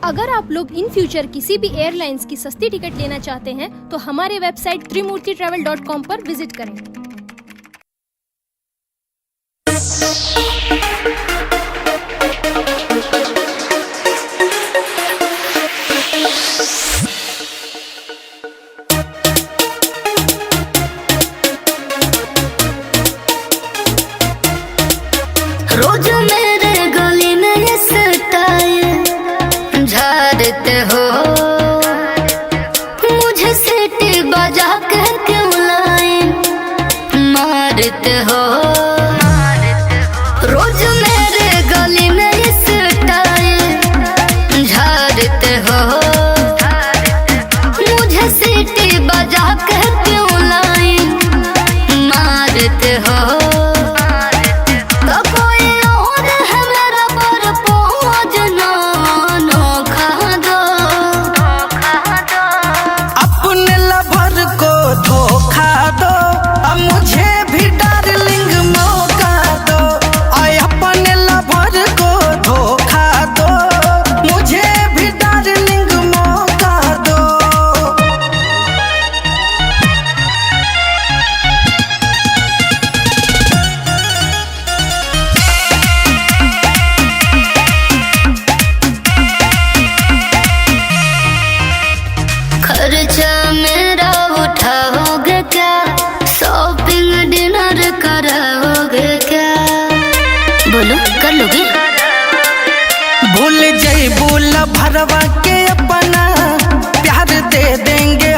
अगर आप लोग इन फ्यूचर किसी भी एयरलाइंस की सस्ती टिकट लेना चाहते हैं तो हमारे वेबसाइट trimurtitravel.com पर विजिट करें। रोज मेरे गली में ये स्टाइल झाड़ते हो, मुझे सीटी बजा के क्यों लाइन मारते हो। रोज मेरे गली में ये स्टाइल झाड़ते हो, मुझे सीटी बजा के क्यों लाइन मारते हो। खर्चा मेरा उठाओगे क्या, शॉपिंग डिनर कराओगे क्या, बोलो कर लोगे। भूल जाई भूल भरवा के अपना प्यार दे देंगे